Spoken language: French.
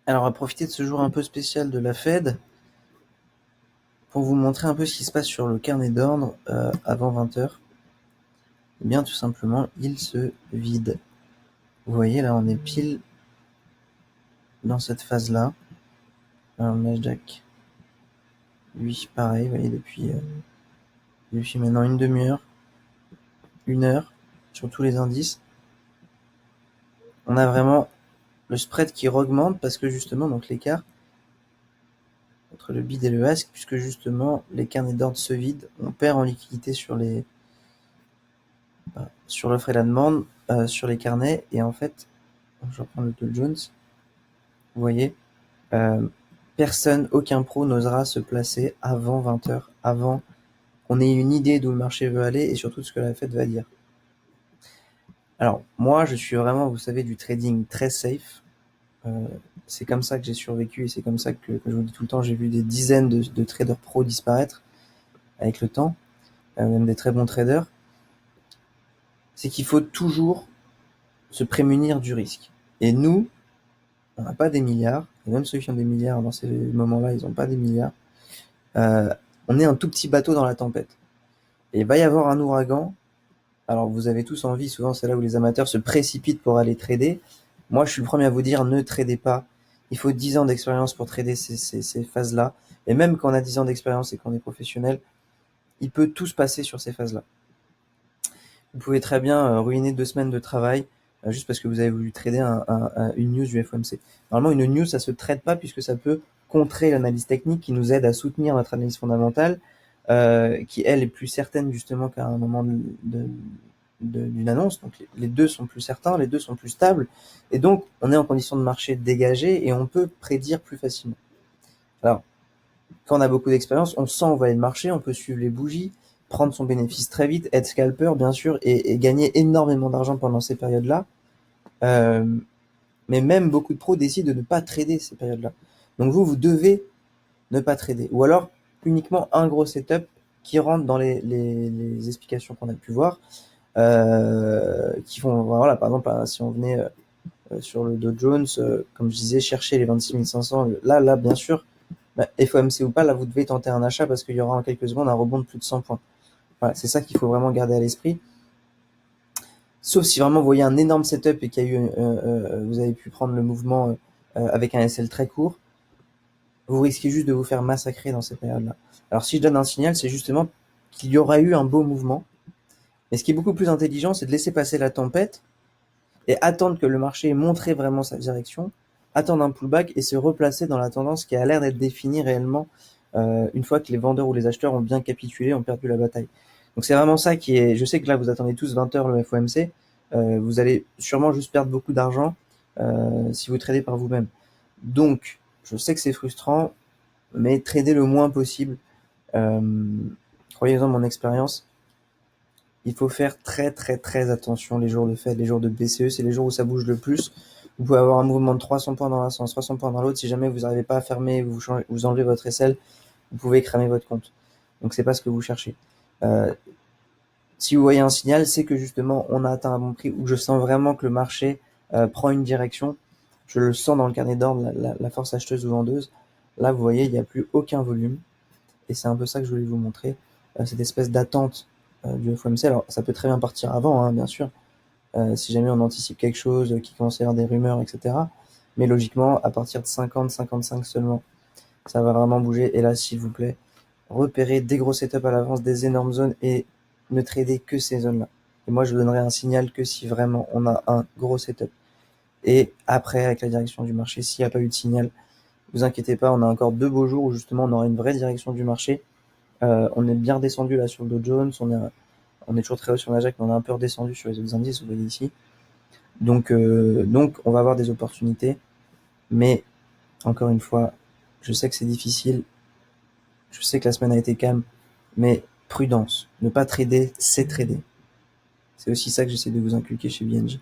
Alors, on va profiter de ce jour un peu spécial de la Fed pour vous montrer un peu ce qui se passe sur le carnet d'ordre avant 20h. Eh bien, tout simplement, il se vide. Vous voyez, là, on est pile dans cette phase-là. Alors, le Nasdaq, lui, pareil, vous voyez, depuis maintenant une demi-heure, 1 heure, sur tous les indices. On a vraiment le spread qui augmente parce que justement, donc l'écart entre le bid et le ask, puisque justement, les carnets d'ordre se vident, on perd en liquidité sur l'offre et la demande, sur les carnets, et en fait, je reprends le Dow Jones, vous voyez, personne, aucun pro n'osera se placer avant 20h, avant qu'on ait une idée d'où le marché veut aller et surtout de ce que la Fed va dire. Alors, moi, je suis vraiment, vous savez, du trading très safe. C'est comme ça que j'ai survécu et c'est comme ça que je vous dis tout le temps, j'ai vu des dizaines de traders pros disparaître avec le temps, même des très bons traders. C'est qu'il faut toujours se prémunir du risque. Et nous, on n'a pas des milliards, et même ceux qui ont des milliards dans ces moments-là, ils n'ont pas des milliards. On est un tout petit bateau dans la tempête. Et il va y avoir un ouragan. Alors vous avez tous envie, souvent c'est là où les amateurs se précipitent pour aller trader. Moi je suis le premier à vous dire, ne tradez pas. Il faut 10 ans d'expérience pour trader ces phases-là. Et même quand on a 10 ans d'expérience et qu'on est professionnel, il peut tout se passer sur ces phases-là. Vous pouvez très bien ruiner 2 semaines de travail juste parce que vous avez voulu trader une news du FOMC. Normalement, une news, ça se trade pas puisque ça peut contrer l'analyse technique qui nous aide à soutenir notre analyse fondamentale, qui elle est plus certaine justement qu'à un moment d'une annonce. Donc les deux sont plus certains, les deux sont plus stables, et donc on est en condition de marché dégagée et on peut prédire plus facilement. Alors, quand on a beaucoup d'expérience, on sent où va aller le marché, on peut suivre les bougies, prendre son bénéfice très vite, être scalper bien sûr, et gagner énormément d'argent pendant ces périodes-là. Euh, mais même beaucoup de pros décident de ne pas trader ces périodes-là. Donc vous devez ne pas trader. Ou alors uniquement un gros setup qui rentre dans les explications qu'on a pu voir, qui font, voilà, par exemple, si on venait sur le Dow Jones, comme je disais, chercher les 26 500, là, bien sûr, FOMC ou pas, là, vous devez tenter un achat parce qu'il y aura en quelques secondes un rebond de plus de 100 points. Voilà, c'est ça qu'il faut vraiment garder à l'esprit. Sauf si vraiment vous voyez un énorme setup et qu'il y a eu, vous avez pu prendre le mouvement avec un SL très court, vous risquez juste de vous faire massacrer dans cette période-là. Alors si je donne un signal, c'est justement qu'il y aura eu un beau mouvement. Mais ce qui est beaucoup plus intelligent, c'est de laisser passer la tempête et attendre que le marché ait montré vraiment sa direction, attendre un pullback et se replacer dans la tendance qui a l'air d'être définie réellement une fois que les vendeurs ou les acheteurs ont bien capitulé, ont perdu la bataille. Donc c'est vraiment ça qui est... Je sais que là, vous attendez tous 20 heures le FOMC. Vous allez sûrement juste perdre beaucoup d'argent si vous tradez par vous-même. Donc, je sais que c'est frustrant, mais tradez le moins possible. Euh, Croyez-en mon expérience. Il faut faire très très très attention les jours de Fed, les jours de BCE, c'est les jours où ça bouge le plus. Vous pouvez avoir un mouvement de 300 points dans un sens, 300 points dans l'autre. Si jamais vous n'arrivez pas à fermer, vous enlevez votre SL, vous pouvez cramer votre compte. Donc c'est pas ce que vous cherchez. Euh, Si vous voyez un signal, c'est que justement on a atteint un bon prix, où je sens vraiment que le marché prend une direction. Je le sens dans le carnet d'ordre, la force acheteuse ou vendeuse. Là, vous voyez, il n'y a plus aucun volume. Et c'est un peu ça que je voulais vous montrer, cette espèce d'attente du FOMC. Alors, ça peut très bien partir avant, hein, bien sûr, si jamais on anticipe quelque chose, qui commence à y avoir des rumeurs, etc. Mais logiquement, à partir de 50, 55 seulement, ça va vraiment bouger. Et là, s'il vous plaît, repérez des gros setups à l'avance, des énormes zones et ne tradez que ces zones-là. Et moi, je donnerai un signal que si vraiment on a un gros setup. Et après, avec la direction du marché, s'il n'y a pas eu de signal, vous inquiétez pas, on a encore 2 beaux jours où justement on aura une vraie direction du marché. On est bien descendu là sur le Dow Jones, on est toujours très haut sur la Nasdaq, mais on a un peu redescendu sur les autres indices, vous voyez ici. Donc on va avoir des opportunités, mais encore une fois, je sais que c'est difficile, je sais que la semaine a été calme, mais prudence. Ne pas trader, c'est trader. C'est aussi ça que j'essaie de vous inculquer chez BNJ.